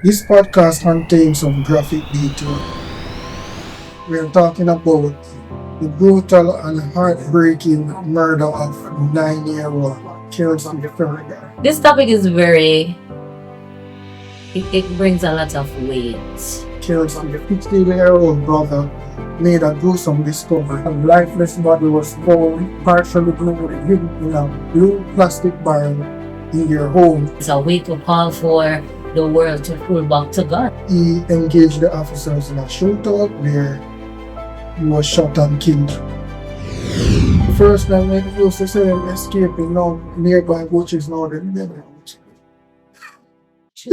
This podcast contains some graphic detail. We are talking about the brutal and heartbreaking murder of 9-year-old Kelsey Ferrigon. This topic is it brings a lot of weight. Kelsey, the 15-year-old brother, made a gruesome discovery. A lifeless body was found, partially bloated, hidden in a blue plastic barrel in their home. It's a wake-up call for the world to pull back to God. He engaged the officers in a shootout where he was shot and killed. First time when he used to say him escaping now nearby butchers now they're She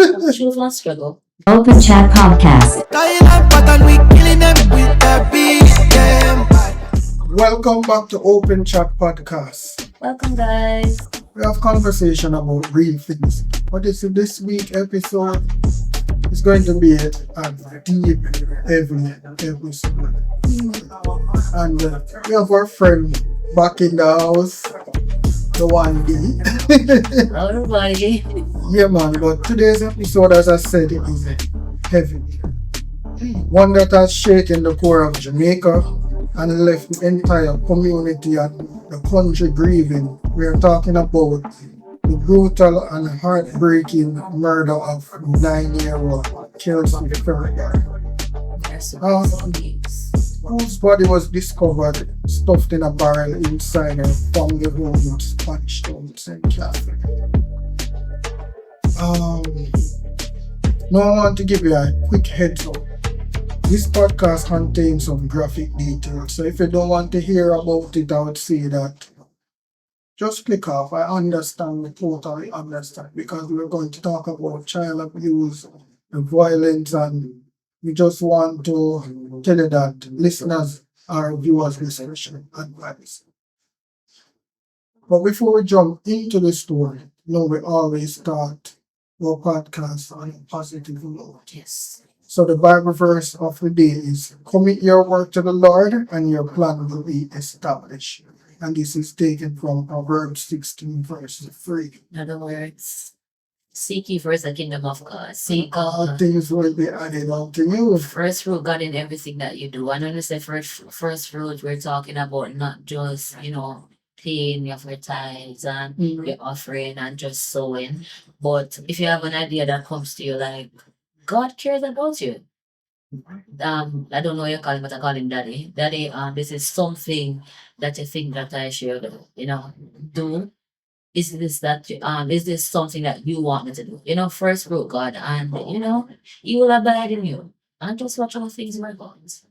was one struggle. Open Chxt Podcast. Welcome back to Open Chxt Podcast. Welcome, guys. We have conversation about real things. But this week episode is going to be a deep, heavy episode. And we have our friend back in the house, the one D. Hello, everybody. Yeah, man, but today's episode, as I said, it is heavy. One that has shaken the core of Jamaica and left the entire community and the country grieving. We are talking about the brutal and heartbreaking murder of 9-year-old Kelsey Ferrigon, whose body was discovered stuffed in a barrel inside her family home in Spanish Town, St. Catherine. Now I want to give you a quick heads up. This podcast contains some graphic details, so if you don't want to hear about it, I would say that just click off. I totally understand, because we're going to talk about child abuse and violence, and we just want to tell you that listeners are viewers' discretion advised. But before we jump into the story, we always start our podcast on a positive note. Yes. So the Bible verse of the day is, commit your work to the Lord and your plan will be established. And this is taken from Proverbs 16 verse 3. In other words, seek ye first the kingdom of God. Seek All God. things will be added unto you. First fruit, God, in everything that you do. And when we say first fruit, we're talking about not just, paying your tithes and your offering and just sowing. But if you have an idea that comes to you, like, God cares about you. I don't know what you call him, but I call him Daddy. Daddy, this is something that you think that I should, do. Is this something that you want me to do? First fruit, God, and He will abide in you. And just watch how things work out.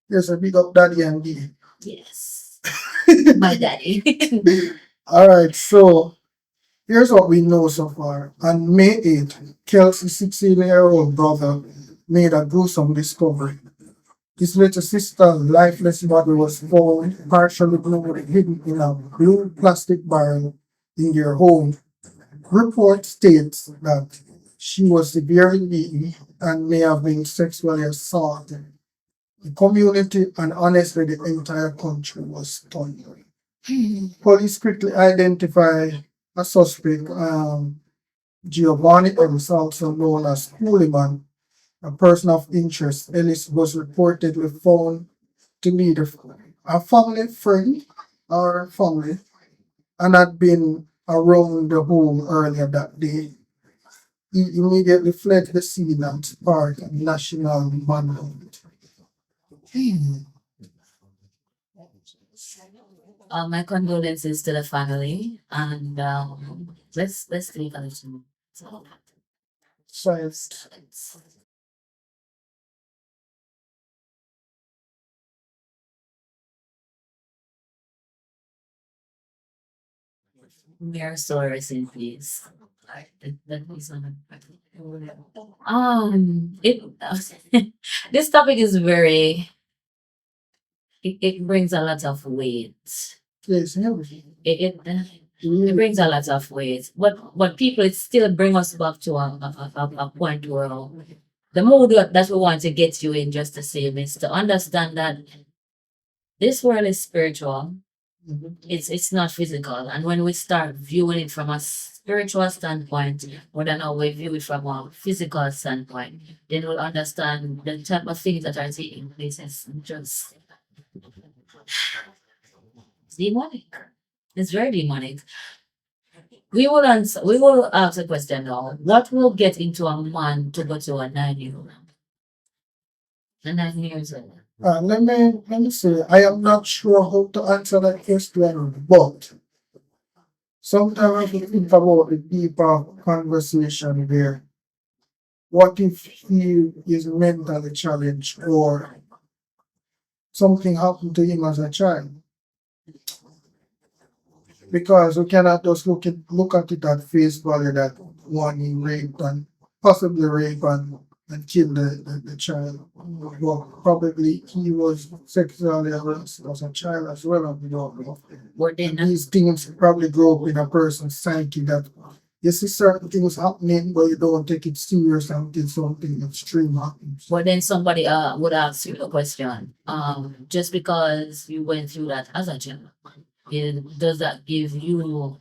Yes, a big up Daddy and D. Yes. My daddy. Alright, so here's what we know so far. On May 8th, Kelsey's 16-year-old brother made a gruesome discovery. His little sister's lifeless body was found, partially bloated, hidden in a blue plastic barrel in their home. Report states that she was severely beaten and may have been sexually assaulted. The community and honestly the entire country was stunned. Police quickly identified a suspect, Giovanni Ellis, also known as Hooliman, a person of interest. Ellis was reportedly found to be a family friend or family and had been around the home earlier that day. He immediately fled the scene and sparked a national manhunt. My condolences to the family, and let's take a little. Science. We are so in peace. That is it. This topic is it brings a lot of weight. Yes, everything. It brings a lot of weight, but people, it still bring us back to a point where the mood that we want to get you in, just the same, is to understand that this world is spiritual, It's not physical. And when we start viewing it from a spiritual standpoint, more than how we view it from a physical standpoint, then we'll understand the type of things that are taking place is just demonic. It's very demonic. We will ask a question now. What will get into a man to go to a 9 year old? A 9 years old. Let me say, I am not sure how to answer that question, but sometimes I think about the deeper conversation where what if he is mentally challenged or something happened to him as a child? Because we cannot just look at it at face value that one he raped and possibly raped and killed the child. But probably he was sexually harassed as a child as well, and we don't know. But then These things probably grow up in a person's psyche that you see certain things happening, but you don't take it serious until something extreme happens. But then somebody would ask you a question. Just because you went through that as a child, does that give you,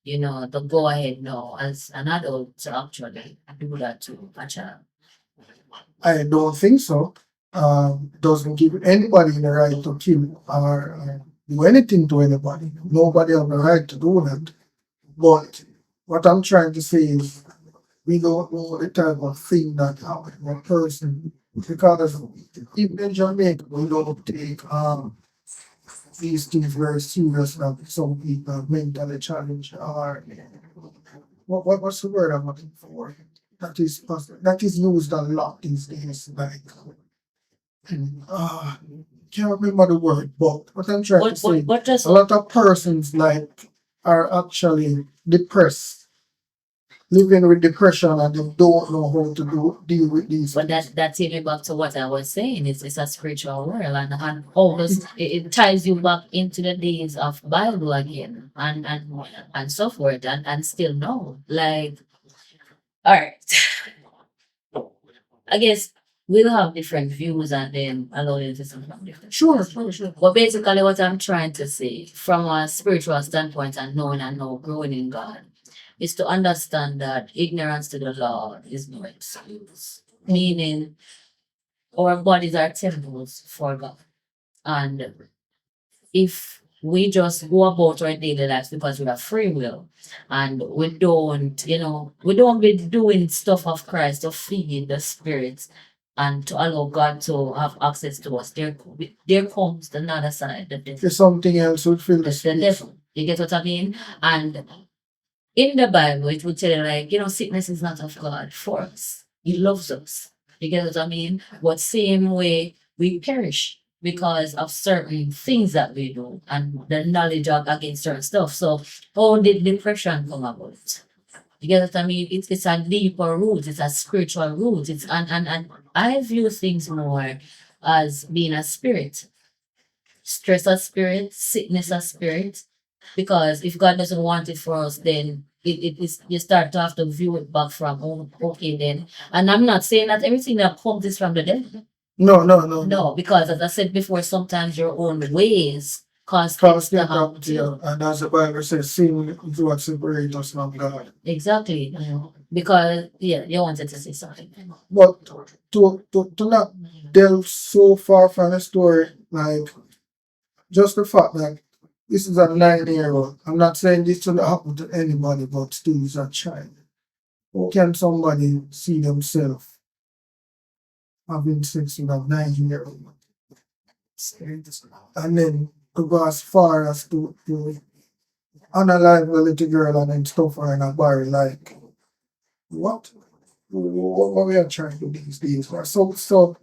the go ahead now as an adult to actually do that to a child? I don't think so. Doesn't give anybody the right to kill or do anything to anybody. Nobody has the right to do that. But what I'm trying to say is we don't know the type of thing that happened to a person because even in Jamaica we don't take these things very serious that some people are mentally challenged or what's the word I'm looking for? That is used a lot these days. Like uh can't remember the word, but what I'm trying to say, But just a lot of persons like are actually depressed, living with depression and they don't know how to deal with these But things. that takes me back to what I was saying. It's a spiritual world, and almost it ties you back into the days of Bible again, and so forth, and still no. Like, all right, I guess we'll have different views, and then allow them to see from different. Sure. But basically, what I'm trying to say from a spiritual standpoint and knowing and now growing in God is to understand that ignorance to the law is no excuse. Meaning, our bodies are temples for God. And if we just go about our daily lives because we have free will and we don't be doing stuff of Christ to feed the spirit and to allow God to have access to us, there comes the other side, the devil. If something else would fill the The space. devil. You get what I mean? And in the Bible, it would tell you, like, sickness is not of God for us. He loves us. You get what I mean? But same way, we perish because of certain things that we do and the knowledge of against certain stuff. So, how did depression come about? You get what I mean? It's a deeper root. It's a spiritual root. And I view things more as being a spirit, stress as spirit, sickness as spirit. Because if God doesn't want it for us, then it is you start to have to view it back from okay then. And I'm not saying that everything that comes is from the devil. No. No, because as I said before, sometimes your own ways cause Cause things to things happen happen to to you. you. And as the Bible says, sin is what separates us from God. Exactly. Because you wanted to say something. But to not delve so far from the story, like just the fact that this is a 9 year old. I'm not saying this will happen to anybody, but still is a child. How can somebody see themselves having sex with a 9 year old? And then to go as far as to unalive the little girl and then stuff her in a barrel, like what? What we are trying to do these days? We're so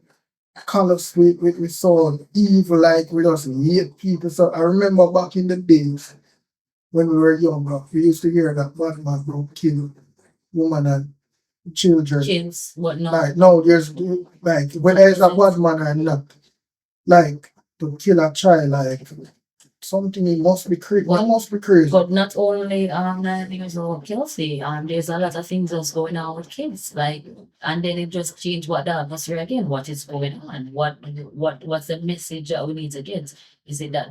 callous with so evil, like we just hate people. So I remember back in the days when we were younger, we used to hear that bad man don't kill women and children. Kids, whatnot. Like no, there's like whether it's a bad man or not, like to kill a child, like something it must be crazy. It must be crazy. But not only 9 years old Kelsey, there's a lot of things that's going on with kids. Like, and then it just changed what the atmosphere again, what is going on, what's the message that we need to get? Is it that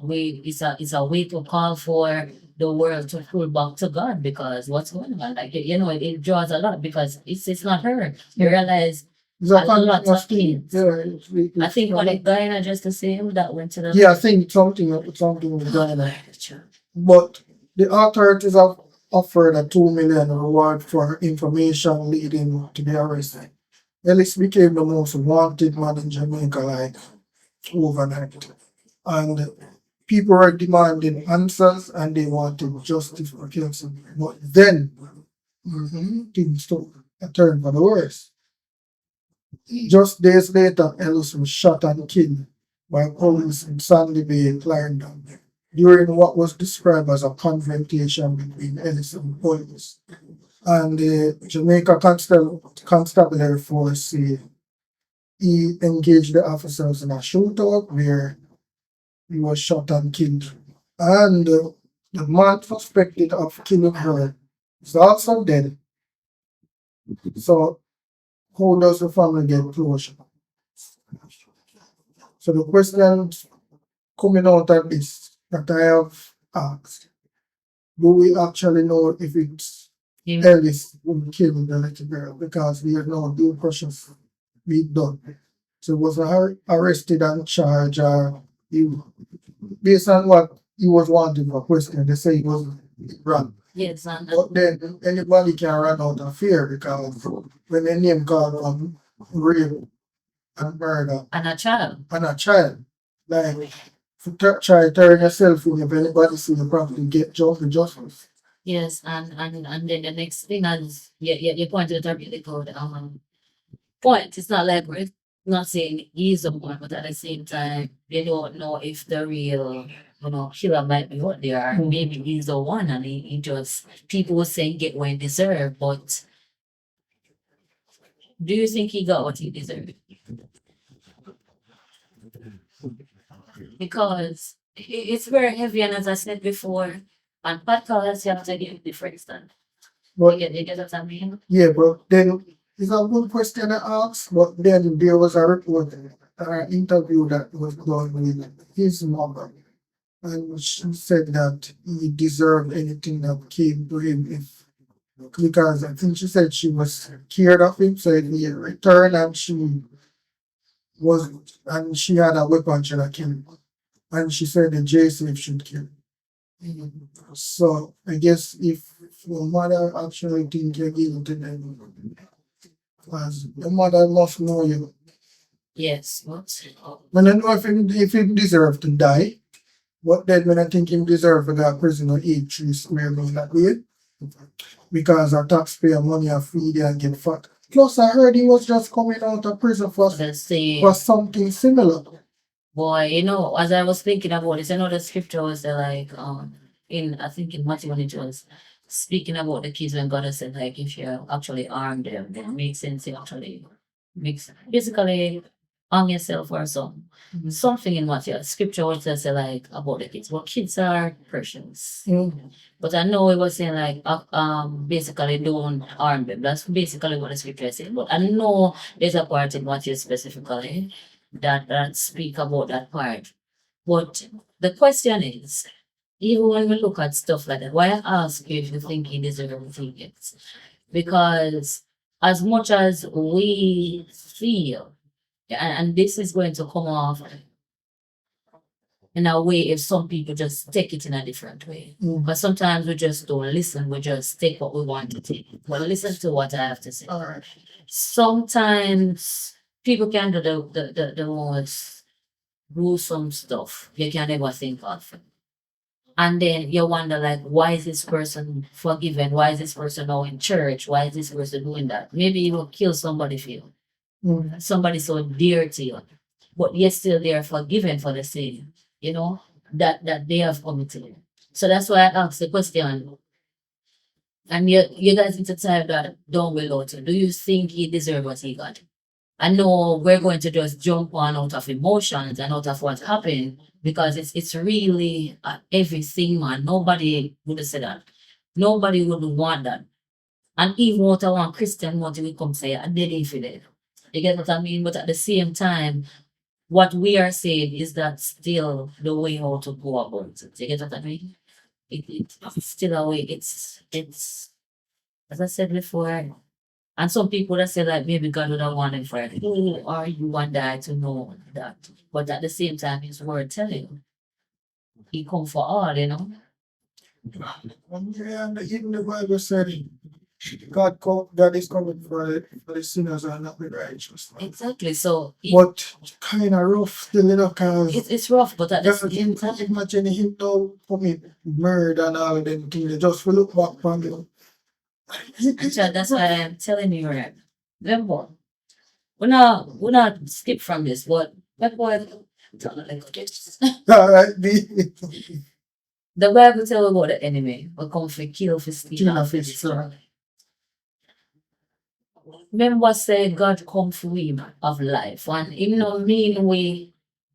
it's a way to call for the world to pull back to God because what's going on? Like it draws a lot because it's not her. You realize It's a a lot continuous of thing. kids. Yeah, I think what the guy just the same that went to the yeah, I think something was going on. But the authorities have offered a 2 million reward for information leading to the arrest. Ellis became the most wanted man in Jamaica like overnight. And people were demanding answers and they wanted justice for Kelsey. But then things took a turn for the worse. Just days later, Ellis was shot and killed by police in Sandy Bay, Clarendon, during what was described as a confrontation between Ellis and police. And the Jamaica Constabulary Force say he engaged the officers in a shootout where he was shot and killed. And the man suspected of killing her is also dead. So, how does the family get closure? So, the question coming out of this that I have asked, do we actually know if it's Ellis who killed the little girl? Because there's no due process being done. So, was her arrested and charged, or based on what he was wanted for question, they say he was run. Yes, and But then anybody can run out of fear because when they name called on rape and murder a child. and a child, like if you try turn yourself in, if anybody see you probably get justice. Yes, and then the next thing is you pointed out a really good point. It's not like we're not saying he's the one, but at the same time, they don't know if the real killer might be what they are. Maybe he's the one and he just people were saying get what he deserved, but do you think he got what he deserved? Because it's very heavy and as I said before, on podcasts you have to give different stand. But You get what I mean? yeah, but then it's a good question to ask. But then there was a report, interview that was done with his mother, and she said that he deserved anything that came to him if because I think she said she was scared of him, so he returned and was she had a weapon she had killed. And she said the J safe should kill. So I guess if your mother actually think you're guilty, then because your mother must know you. Yes, but When I know if he deserve to die, but then when I think him deserve to go to prison or eat 3 square meals that way, because our taxpayer money are feed and get fat. Plus I heard he was just coming out of prison for something similar. boy, as I was thinking about this, the scripture was like in I think in Matthew when it was speaking about the kids when God has said like if you actually arm them, then it makes sense you actually makes basically arm yourself or something in Matthew. Scripture was just say like about the kids. Well kids are precious. But I know it was saying like basically don't arm them. That's basically what the scripture is saying. But I know there's a part in Matthew specifically that speak about that part. But the question is, even when we look at stuff like that, why I ask you if you think he deserves everything he gets? Because as much as we feel, and this is going to come off in a way if some people just take it in a different way. But sometimes we just don't listen, we just take what we want to take. Well, listen to what I have to say. All right. Sometimes people can do the most gruesome stuff you can ever think of. And then you wonder like why is this person forgiven? Why is this person now in church? Why is this person doing that? Maybe you will kill somebody for you. Somebody so dear to you. But yet still they are forgiven for the sin, that they have committed. So that's why I asked the question. And you guys need to type that down below too. Do you think he deserves what he got? I know we're going to just jump on out of emotions and out of what happened because it's really everything, man. Nobody would have said that. Nobody would want that. And even what I want Christian what we come say, I did it for that. You get what I mean? But at the same time, what we are saying is that still the way how to go about it. You get what I mean? It's still a way. It's as I said before. And some people that say that maybe God would have wanted for it. Who are you and I to know that? But at the same time, His word telling you, He come for all, you know. Yeah, and even the Bible said God is coming for the sinners and not the righteous. Exactly. So But kind of rough still, you know, because it's rough, but at the God, same time, imagine him now commit murder and all them things. Just for look back from him. Richard, that's why I'm telling you, right? Remember, we're not skip from this, but that boy, All right, the the Bible tell about the enemy will come for kill, for steal, and for destroy. Remember, say God come for we of life, and Him no mean we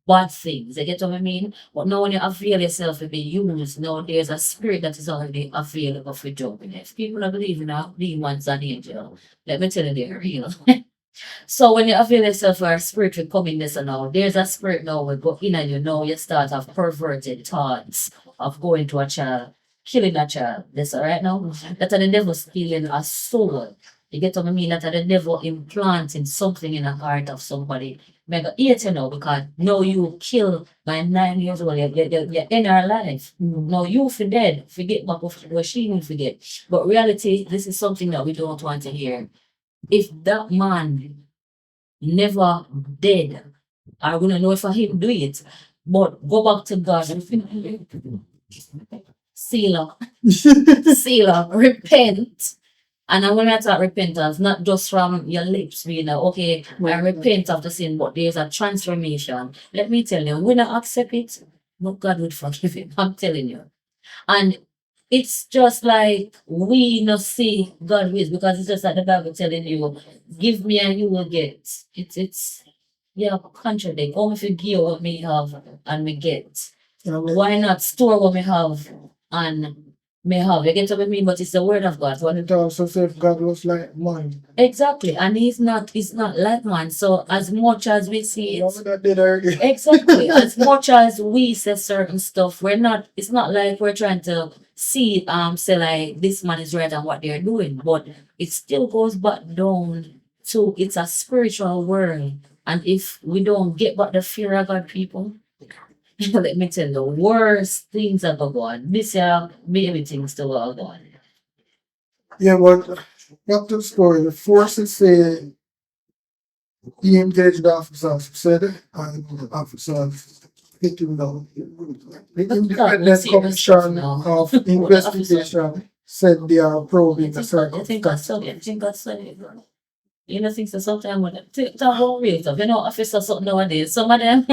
bad things. You get what I mean? But now when you avail yourself to be used, now there's a spirit that is already available for jumping. If people don't believe in demons and angels, let me tell you they're real. So when you avail yourself for a spiritual coming and now, there's a spirit now will go in and you know you start have perverted thoughts of going to a child, killing a child. That's all right now. That are the devil stealing a soul. You get what I mean? That are the devil implanting something in the heart of somebody. Mega eat you know because now you kill by 9 years old, you end our life. No, you for dead. Forget what she will forget. But reality, this is something that we don't want to hear. If that man never dead, I wouldn't know if I him do it. But go back to God and seal up, repent. And I'm gonna talk repentance, not just from your lips, being like, okay, I repent of the sin, but there's a transformation. Let me tell you, when I accept it, no God would forgive it. I'm telling you. And it's just like we not see God ways because it's just like the Bible telling you, give me and you will get. It's yeah, contradict. Only if you give what me have and me get. Why not store what me have and me have? You get what I mean? But it's the word of God. and it also said God was like mine. Exactly. And he's not like man. So as much as we see You know it, that did already. exactly. As much as we say certain stuff, it's not like we're trying to see say like this man is right and what they're doing, but it still goes back down to it's a spiritual world. And if we don't get back the fear of God people, let me tell you, the worst things are going on. This year, maybe things still are going. Yeah, but back to the story. The forces say he engaged the officers, said, and the officers hit him down. The Independent Commission of Investigation said they are probing the I think that's so. circumstances. I think that's so. You know, things that sometimes when they talk about race stuff, you know, officers something nowadays. Some of them,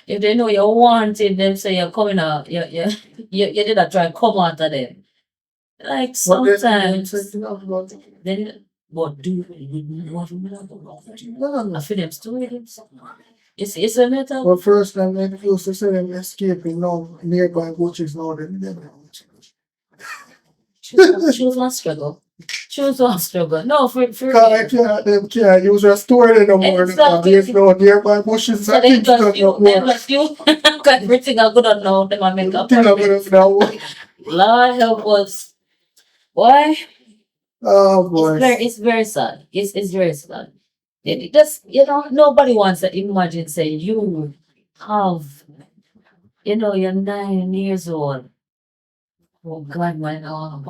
if they know you're wanted, them say you're coming out, you did not try to come out of them. Like But then sometimes, but then what do you want to I feel them stories. It's a matter. well, first time they used to say them escaping now nearby butchers now they Choose one struggle. Choose one struggle. No, for them can't use a store anymore. exactly. There's no nearby bushes So and they things got not you, no they more. got you. Everything I could not know, them I make up. Thing about now. Lord help us. Why? Oh boy. It's very sad. It's very sad. It just nobody wants to imagine say you have you're 9 years old. Oh God, my oh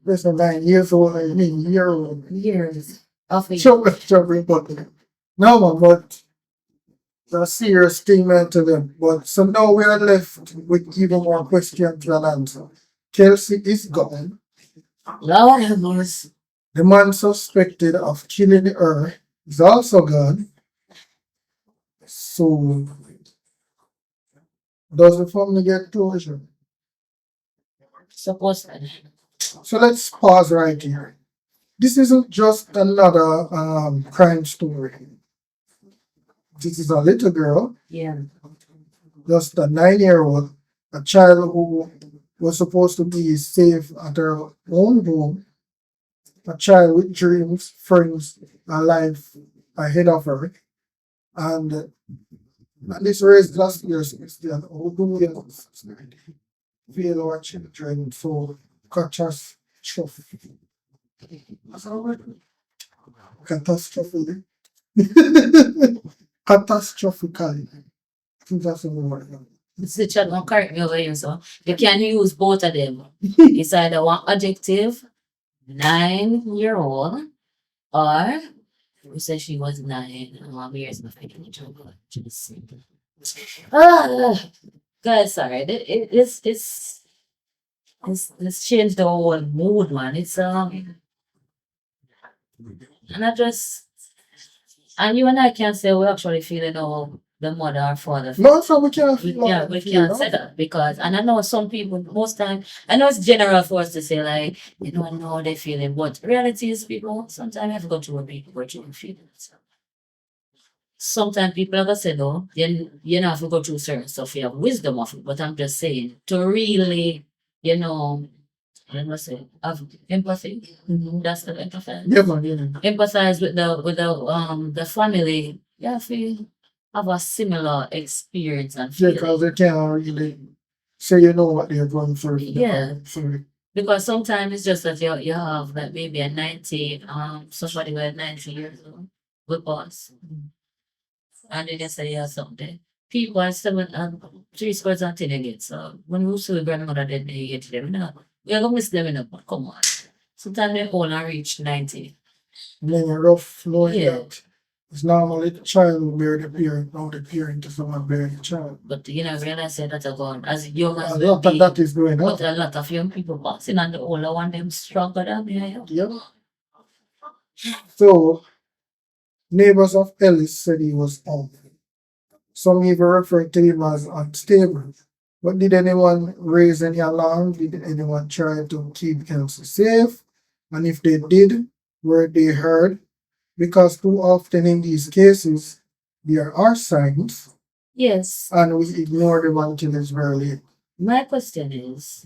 Listen, 9 years old, I mean, year old. years of it. Trouble, but no man, but a serious statement to them. But so now we are left with even more questions than answer. Kelsey is gone. Lord have mercy. The man suspected of killing her is also gone. So does the family get closure? Suppose So let's pause right here. This isn't just another crime story. This is a little girl, yeah. just a 9-year-old, a child who was supposed to be safe at her own home, a child with dreams, friends, a life ahead of her. And At least raised last year, since the open years, feel our children so catastrophic. That's all right. Catastrophic. Catastrophically. I think that's the word. The chat won't correct me over here, so you can use both of them. It's either one adjective, 9-year-old, or who said she was 9 and 1 years behind each other. Ah, guys, sorry. It's changed the whole mood, man. It's and I just and you and I can't say we actually feeling how the mother or father feel. No, so we can't We feel can't, like we can't say that because, and I know some people, most time, I know it's general for us to say like, you know, I know how they feeling, but reality is people, sometimes you have to go through what people go through and feelings. Sometimes people are gonna say no, then you know, have to go through certain stuff, you have wisdom of it, but I'm just saying, to really, you know, let me say, have empathy. That's the empathy. yeah, man, yeah. Empathize with the family. Yeah, feel have a similar experience and Yeah, feeling. because they can't really say you know what they're going through. Yeah. Sorry. Because sometimes it's just that you have like maybe a 90, somebody with 90 years old with us. And then they say yeah something. People are 3 squares and 10 again. So when we see the grandmother then they get them now. We're gonna miss them in a come on. Sometimes they only reach 90. Then a rough knowing Yeah. that it's normally the child who bear the parent, not the parent is someone bearing the child. But you know, realize that are gone as young as A we lot of be. that is going on. But a lot of young people passing and the older one them stronger than me. Yeah. So neighbors of Ellis said he was off. Some even referred to him as unstable. But did anyone raise any alarm? Did anyone try to keep Kelsey safe? And if they did, were they heard? Because too often in these cases, there are signs Yes. and we ignore them until it's very late. My question is,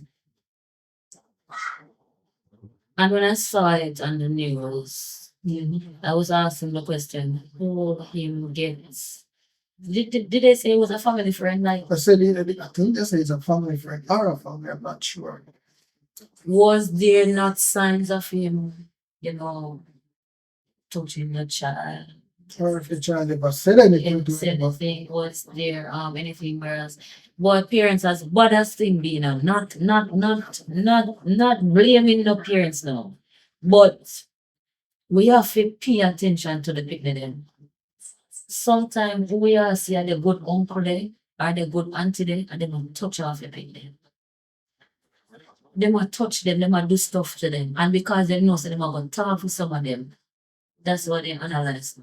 and when I saw it on the news, I was asking the question, who him gets. Did they say it was a family friend? Like, I said, I think they say it's a family friend or a family, I'm not sure. was there not signs of him, you know, touching the child? Or if the child ever said anything to Said him. anything, was there anything else? What parents has what has thing been not blaming the parents now. But we have to pay attention to the people them. Sometimes we are see the good uncle there or the good auntie there and they might touch off the people them. They might touch them, they might do stuff to them. And because they know so they might go talk with some of them. That's what they analyze.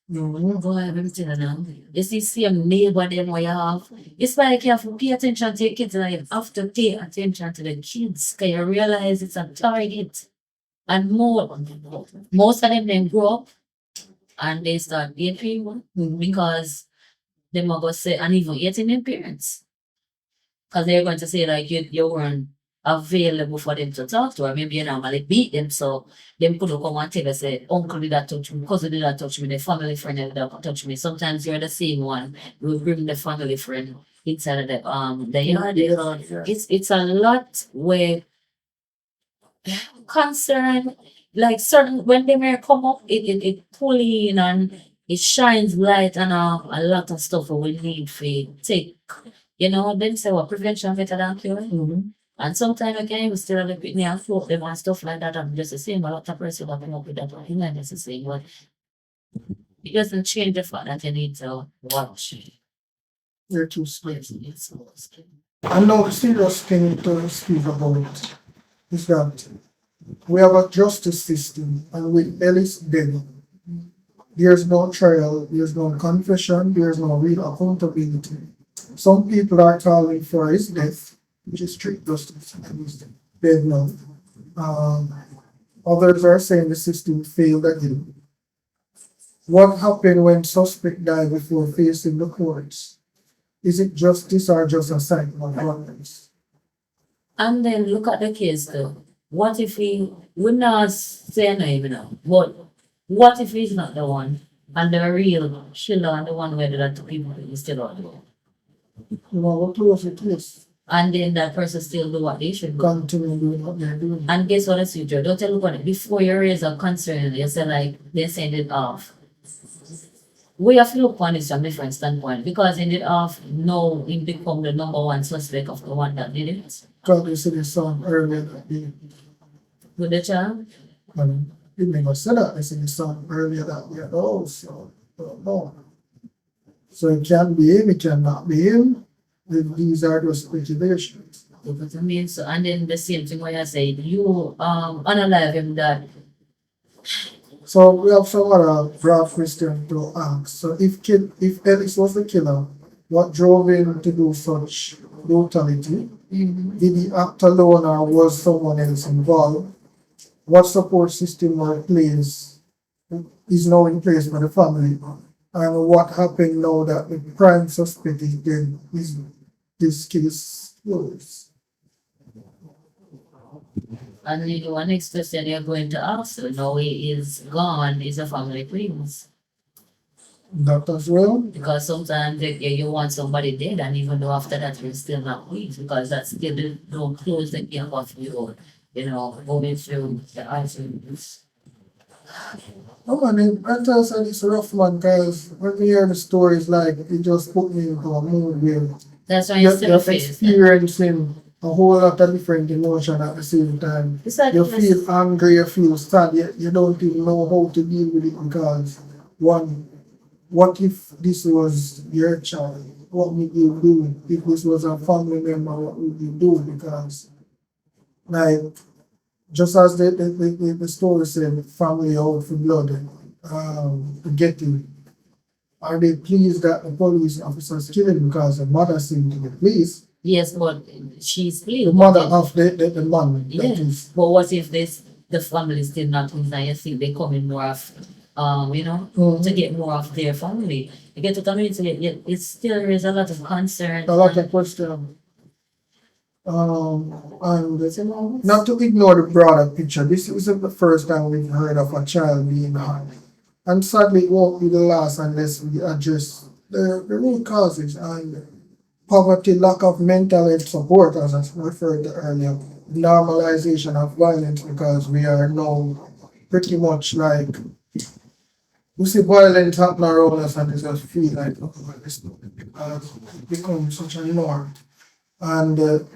Boy, let me tell you now. You see, same neighbor them where you have. It's like you have to pay attention to your kids and you have to pay attention to the kids because you realize it's a target. And most of them then grow up and they start dating people because they might go say, and even hating their parents. Because they're going to say like you weren't available for them to talk to, or maybe you normally beat them, so them could come and tell us say, uncle did that touch me, cousin did that touch me, the family friend did that touch me. Sometimes you're the same one. We bring the family friend inside of the yard. It's a lot where concern like certain when they may come up it pull in and it shines light on a lot of stuff we need to take. You know, them say what prevention better than cure. And sometimes again we still have a bit and float them and stuff like that. I'm just the same. A lot of person that come up with that one. I'm just the same, but it doesn't change the fact that you need to watch. They're too spicy. And now the serious thing to speak about is that we have a justice system, and with Ellis dead, there's no trial, there's no confession, there's no real accountability. Some people are calling for his death, which is street justice, and he's dead now. Others are saying the system failed again. What happened when suspect died before facing the courts? Is it justice or just a sign of violence? And then look at the case though. What if we not say no even now, but what if he's not the one? And the real killer and the one where that to people is still out there. You know how close it is. And then that person still do what they should do. Continue doing what they're doing. And guess what, that's future? Don't tell about it. Before you raise a concern, you say like they send it off. We have to look on it from a different standpoint because in it off, no, it become the number one suspect of the one that did it. Because you see the song earlier that day. With the child. And it may not say that. They see the song earlier that day. Oh, so, no. So it can be him, it cannot be him. These are just speculations. But I mean, so, and then the same thing where I said, you unalive him that. So we have some other broad question to ask. So if Ellis was the killer, what drove him to do such brutality? Did he act alone or was someone else involved? What support system or place is now in place for the family? And what happened now that the prime suspect is dead? Is this case closed? And the one next question you're going to ask, so now he is gone, is a family please. That as well? Because sometimes you want somebody dead, and even though after that you're still not pleased, because that's still don't close the gap of you, going through the arguments. No man, I tell you it's rough man, because when we hear the stories like it just put me into a mood where That's why you still you're face. experiencing a whole lot of different emotion at the same time. It's like You feel angry, you feel sad, yet you don't even know how to deal with it because one, what if this was your child? What would you do? If this was a family member, what would you do? Because like just as the story said, family out for blood, getting. Are they pleased that the police officers killed him because the mother seemed to be pleased? Yes, but she's The pleased. mother of the man. Yeah. That is. But what if the family is still not pleased and you think they come in more of to get more of their family? You get what I mean? So it still is a lot of concern. A lot of question. And not to ignore the broader picture, this isn't the first time we've heard of a child being harmed. And sadly, it won't be the last unless we address the root causes and poverty, lack of mental health support, as I referred to earlier, normalization of violence, because we are now pretty much like, we see violence happen around us and it just feel like, oh, well, it's not because it becomes such a norm. And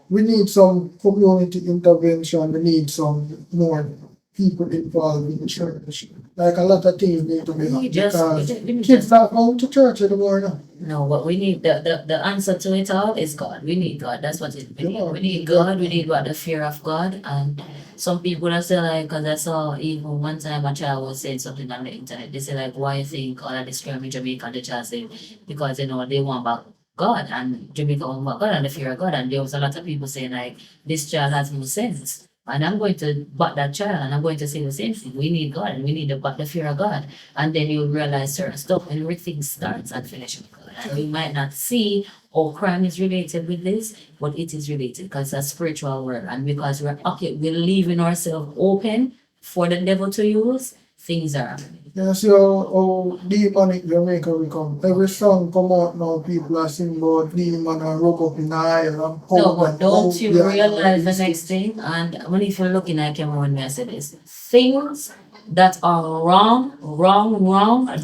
we need some community intervention, we need some more people involved in the church. Like a lot of things need to be done because kids not going to church anymore now. No, but we need the answer to it all is God. We need God. That's what it we need. We need God. We need what the fear of God. And some people are still like, because I saw even one time a child was saying something on the internet. They say like, why you think all of this crime in Jamaica? And the child said because they want back God and Jamaica want back God and the fear of God. And there was a lot of people saying like, this child has no sense. And I'm going to back that child and I'm going to say the same thing. We need God and we need to back the fear of God. And then you'll realize certain stuff and everything starts and finishes with God. And you might not see how crime is related with this, but it is related because it's a spiritual world. And because we're leaving ourselves open for the devil to use, things are happening. You see how demonic Jamaica become. Every song come out now, people are singing about demon and rub up in the eye and No, but don't you realize the next thing? And when if you're looking at Cameron messages, things that are wrong,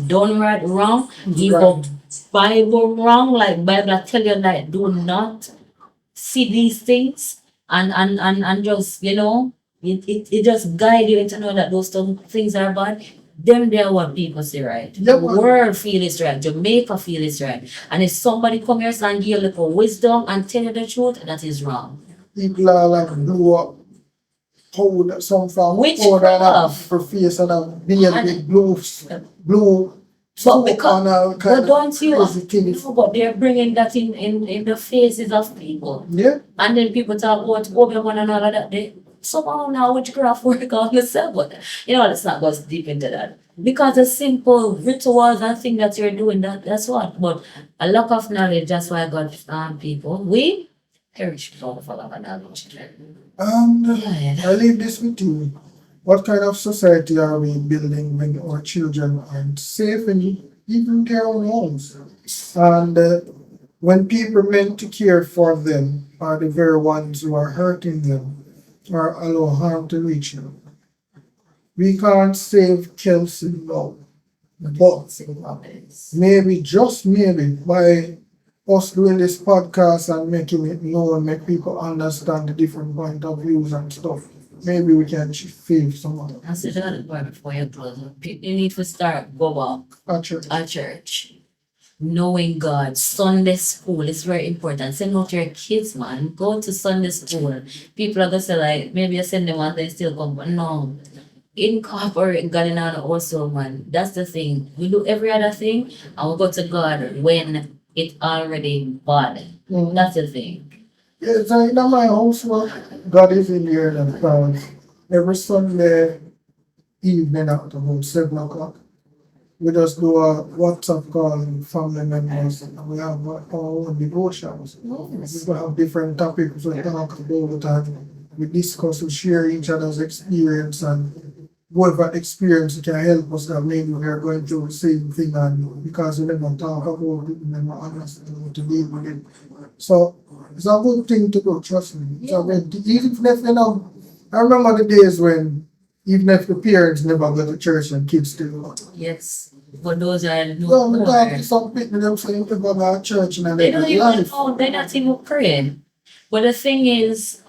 done right wrong, even Bible wrong, like Bible tell you like do not see these things and just it just guide you into know that those things are bad. Them there what people say right. The world feel is right. Jamaica feel is right. And if somebody come here and give you a little wisdom and tell you the truth, that is wrong. People are like blew up powder, some from Witchcraft. for face and a big blue But because, but don't you things. know, but they're bringing that in the faces of people. Yeah. And then people talk about Obi-Wan and all of that. They somehow now witchcraft work on themselves. But let's not go deep into that. Because the simple rituals and things that you're doing, that's what. But a lack of knowledge, that's why God people. We perish for the lack of knowledge. And I leave this with you. What kind of society are we building when our children aren't safe in even their own homes? And when people meant to care for them are the very ones who are hurting them or allow harm to reach them. We can't save Kelsey now, but maybe, just maybe, by us doing this podcast and making it known, make people understand the different point of views and stuff, maybe we can save someone. I said that before you close. You need to start go back Actually, at church. Knowing God, Sunday school is very important. Send out your kids, man. Go to Sunday school. People are gonna say like, maybe you send them out, they still come, but no. Incorporate God in our also, man. That's the thing. We do every other thing, and we go to God when it's already bad. That's the thing. yeah, so in my house, well, God is in here and because every Sunday evening at about 7 o'clock, we just do a WhatsApp call with family members and we have our own devotions. We have different topics we talk about and we discuss, we share each other's experience and whatever experience can help us that maybe we are going through the same thing and because we never talk about it, we never understand how to deal with it. So it's a good thing to do, trust me. It's a good, even if I remember the days when even if the parents never go to church and kids still go. Yes. But those are no Well, we more. talk to some people them saying to go to church and They they don't live even life. know, they're not even praying. But the thing is,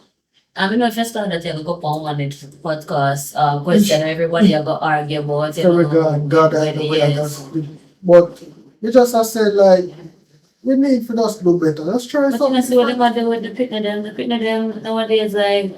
I don't know if you started to go on it podcast, question everybody I got argue about, So we God and the way I yes. just but we just have said like we need for us to do better. Let's try But you know, see what they something. do with the picnic them nowadays, like,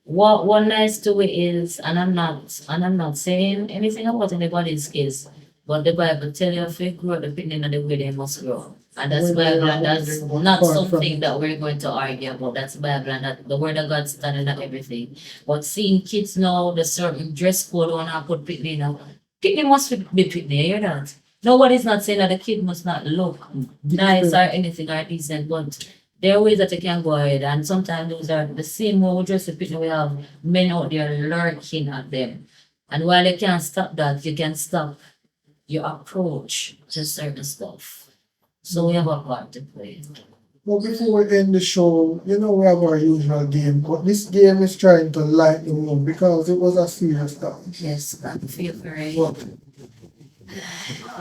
what one nice to it is, and I'm not saying anything about anybody's case, but the Bible tell you if you grow the picnic and the way they must grow. And that's Bible, and that's not something that we're going to argue about. That's Bible, and that the word of God standing at everything. But seeing kids now, the certain dress code on I put picnic now. Picnic must be picnic, you hear that? Nobody's not saying that the kid must not look nice or anything or decent, but there are ways that you can go ahead, and sometimes those are the same way we dress the picnic. We have men out there lurking at them. And while you can't stop that, you can stop your approach to certain stuff. So we have a part to play. But before we end the show, we have our usual game. But this game is trying to lighten the mood because it was a serious topic. Yes, that feel very. But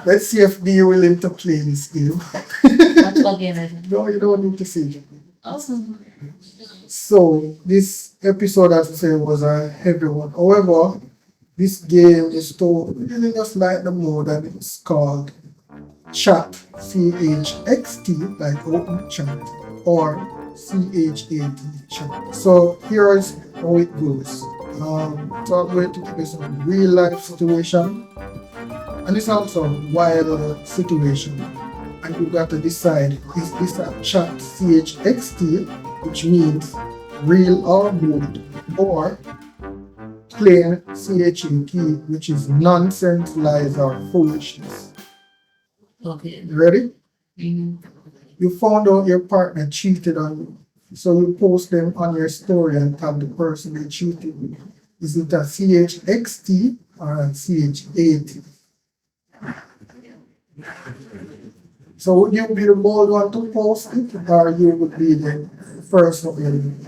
let's see if they're willing to play this game. That's what game is. No, you don't need to see it. Awesome. So this episode, as I said, was a heavy one. However, this game is to really just lighten the mood and it's called Chat, CHXT, like Open Chxt, or CHAT Chat. So here is how it goes. So I'm going to give you some real life situation, and it's also a wild situation. And you've got to decide, is this a chat CHXT, which means real or good, or plain CHAT, which is nonsense, lies, or foolishness. Okay. You ready? Mhm. You found out your partner cheated on you. So you post them on your story and tag the person they cheated with. Is it a CHXT or a CHAT? So would you be the bold one to post it or you would be the first one?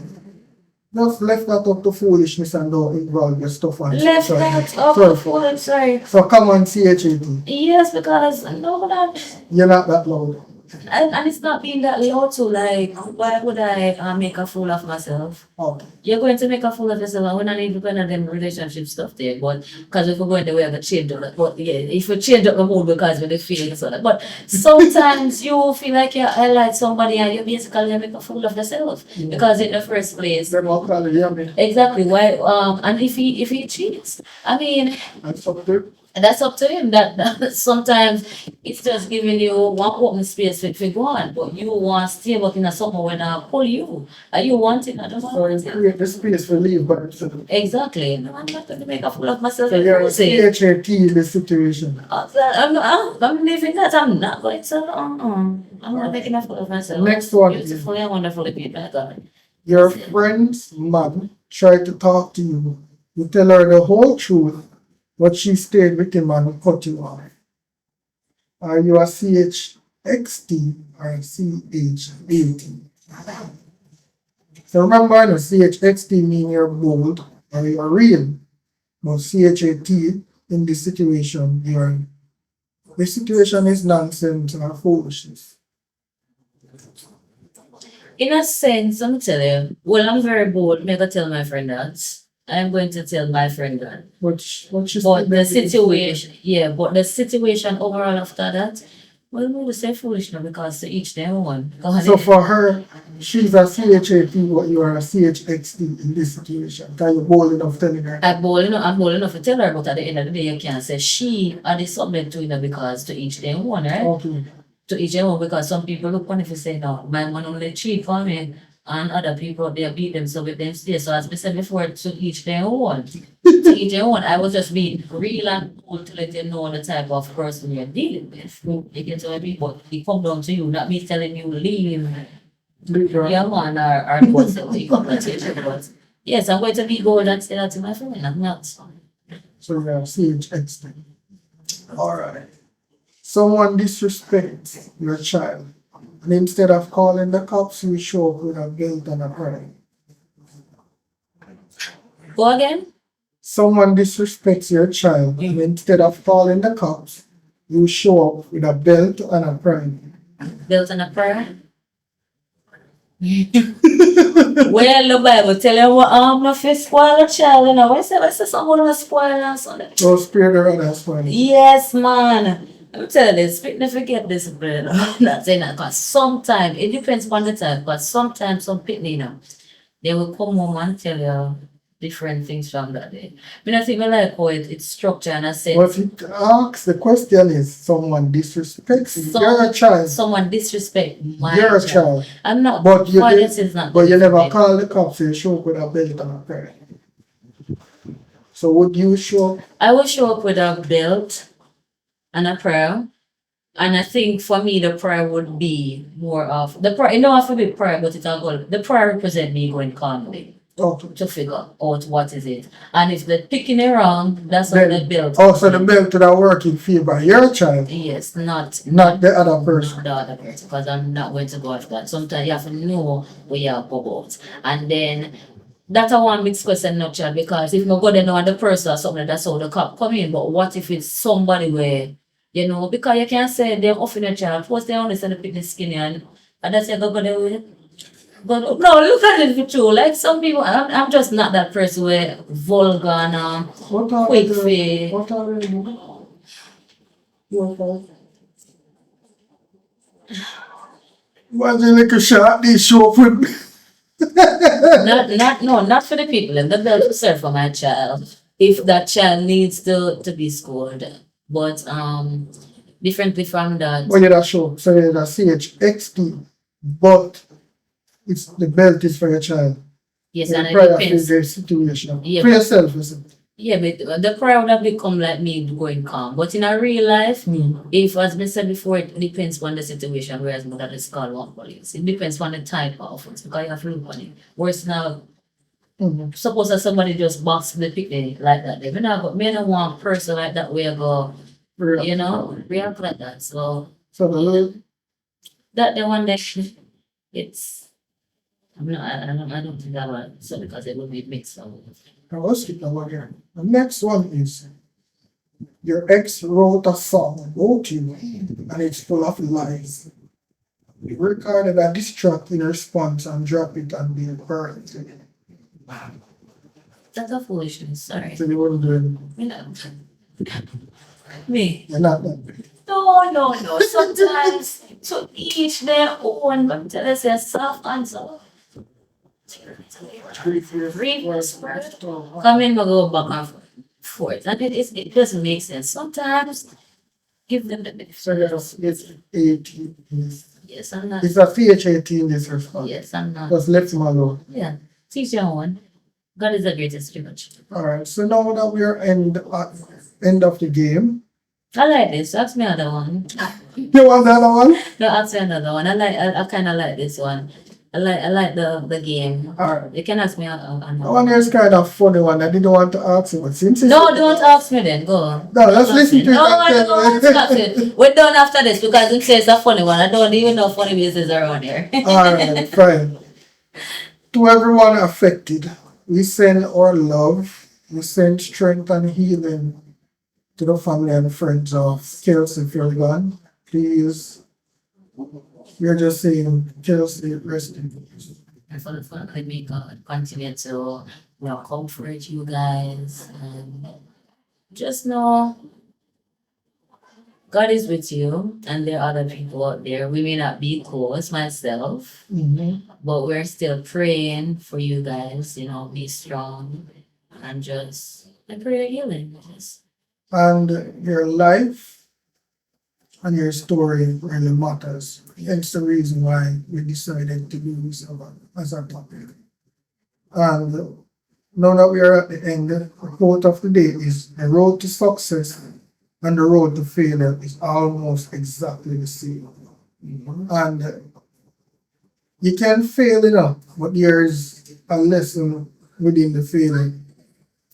Just left that up to foolishness and don't involve your stuff on Left social that media. up Sorry. to full, sorry. So come on, CHAT. Yes, because no, that. You're not that loud. And it's not being that low too, like, why would I make a fool of myself? Oh. You're going to make a fool of yourself, and we're not even going to them relationship stuff there, but because if we're going the way of the change up, but yeah, if we change up the mood because we're feeling so that, but sometimes you feel like you highlight somebody and you basically make a fool of yourself because in the first place. Exactly, why, and if he cheats, I mean, That's up to that's up to him. That sometimes it's just giving you one open space to go on, but you want to stay working at somewhere when I pull you. Are you wanting? I don't So want you create the space for leave by yourself. exactly. No, I'm not going to make a fool of myself. So in you're a person. CHAT in this situation. I'm leaving that. I'm not going to. I'm not making a fool of myself. Next one. Beautifully and wonderfully being my God. Your friend's mom tried to talk to you You tell her the whole truth, but she stayed with him and cut you off. Are you a CHXT or a CHAT? So remember, no, CHXT mean you're bold or you're real. But CHAT, in this situation, the situation is nonsense or foolishness. In a sense, I'm tell you, well, I'm very bold. Me go tell my friend that. I'm going to tell my friend that. What she But the situation, but the situation overall after that, well, we will say foolish now because to each their own. So for her, she's a CHAT, but you are a CHXT in this situation. Are you bold enough telling her? I'm bold enough to tell her, but at the end of the day, you can't say she are the subject to it because to each their own, right? Okay. To each their own, because some people look on if you say, no, my man only cheat for me, and other people, they beat themselves with them stay. So as I said before, to each their own. To each their own. I was just being real and cool to let you know the type of person you're dealing with. You get what I mean? But it come down to you, not me telling you leave your man or what's the conversation. But yes, I'm going to be bold and say that to my friend. I'm not. So you're a CHXT. Alright. Someone disrespects your child, and instead of calling the cops, you show up with a belt and a prank. Go again? Someone disrespects your child, and instead of calling the cops, you show up with a belt and a prank. Built on a prayer? Well, the Bible tell you what not to spoil a child, you know. Why say someone will spoil or something? So spare the other spoil. Yes, man. I'm telling you, speaking of forget discipline. I'm not saying that because sometimes it depends on the time, but sometimes some people, you know, they will come home and tell you different things from that day. I think I like how it's structured and I said But it asks, the question is, someone disrespects you. You're a child. someone disrespect my You're a child. I'm not But you violence is not But you never disrespect. call the cops, you show up with a belt and a prank. So would you show up? I will show up with a belt and a prayer. And I think for me the prayer would be more of the prayer. It don't have to be prayer, but it's all the prayer represent me going calmly Okay. to figure out what is it. And if they're picking it wrong, that's Then- how the belt. Oh, so the belt would work in favor of your child, Yes, not not the other person. the other person, because I'm not going to go after that. Sometimes you have to know where you're up about. And then that's a one mixed question, no child, because if you go there now and the person or something, that's how the cop come in. But what if it's somebody where, you know, because you can't say they're offering a child, first they only send the picnic skinny and that's it, go there with it. But no, look at it for true. Like some people, I'm just not that person where vulgar and What are quick the- fee. What are they doing? Imagine like a shot, they show up with Not for the people. And the belt will serve for my child. If that child needs to be scored. But differently from that. Well, you're show. So you're a CHXT, but it's the belt is for your child. Yes, The and it prayer depends. is the situation. Yeah, For but- yourself, is it? Yeah, but the prayer would have become like me going calm. But in a real life, if as I said before, it depends on the situation, whereas mother is called one police. It depends on the type of offense because you have to look on it. Whereas now, Mhm. suppose that somebody just box the picnic like that. They not me don't want a person like that where you go, Real. you know, react like that. So So the little, that the one that it's I don't think that one so because it will be mixed up. now let's keep that one here. The next one is your ex wrote a song about you and it's full of lies. You recorded a diss track in response and drop it on the birthday. That's a foolishness, sorry. So you wouldn't do it. You know. Me. You're not that. No. Sometimes to each their own, but tell us a soft answer. Reverse first. Come in, we go back and forth. And it doesn't make sense. Sometimes give them the benefit. So yes, it's 18. Yes, I'm not. It's a CH18 in this response. Yes, I'm not. Just let him alone. Yeah. Teach your own. God is the greatest judge. Alright, so now that we're end of the game. I like this. Ask me another one. You want the other one? No, ask me another one. I kinda like this one. I like the game. Alright. You can ask me That one here is kind of funny one. I didn't want to ask you, but since No, don't ask me then. Go. No, let's Ask listen me. to it. No, and I don't want to tell- ask it. We're done after this because it says a funny one. I don't even know funny business around here. Alright, fine. To everyone affected, we send our love, we send strength and healing to the family and friends of Kelsey Ferrigon. Please, we're just saying, Kelsey, rest in peace. And for the family, may God continue to comfort you guys and just know God is with you, and there are other people out there. We may not be close, myself, but we're still praying for you guys. Be strong and just I pray your healing. Just And your life and your story really matters. Hence the reason why we decided to do this as a topic. And now that we are at the end, the quote of the day is the road to success and the road to failure is almost exactly the same. And you can fail enough, but there's a lesson within the failing.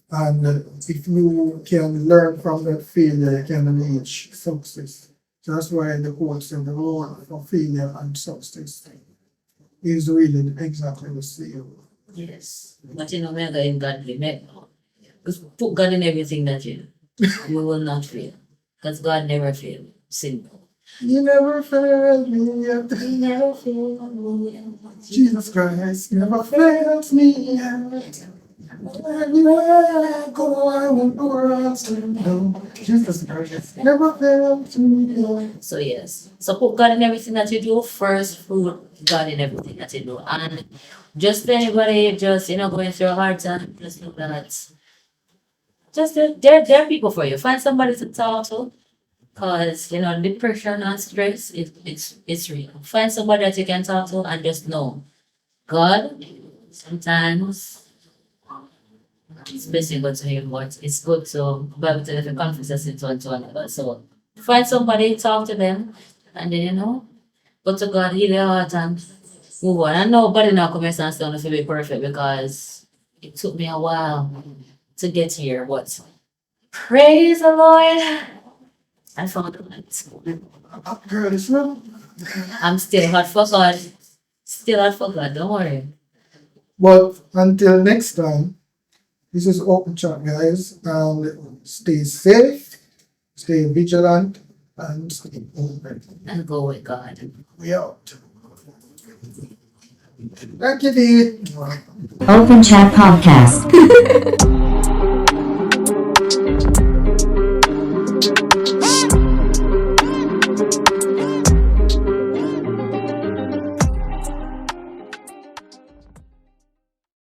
And if you can learn from that failure, you can reach success. So that's why the quote said the road for failure and success is really exactly the same. yes, but we're going godly. Just put God in everything that you do. You will not fail because God never fails. Simple. You never failed me yet. He never fails. Jesus Christ never fails me yet. Everywhere I go, I will go around saying, no, Jesus Christ never fails me yet. So yes. So put God in everything that you do. First fruit God in everything that you do. And just anybody just going through a hard time, just know that just there are people for you. Find somebody to talk to. Cause depression and stress it's real. Find somebody that you can talk to and just know God sometimes it's basically good to him, but it's good to be able to have a confidence one to another. So find somebody, talk to them, and then go to God, heal your heart and move on. And nobody now comes and stand to be perfect because it took me a while to get here, but praise the Lord. I found it. Girl, it's not. I'm still hot for God. Still hot for God, don't worry. But until next time, this is Open Chxt, guys, and stay safe, stay vigilant, and stay open. And go with God. We out. Thank you, Dee. Open Chat Podcast.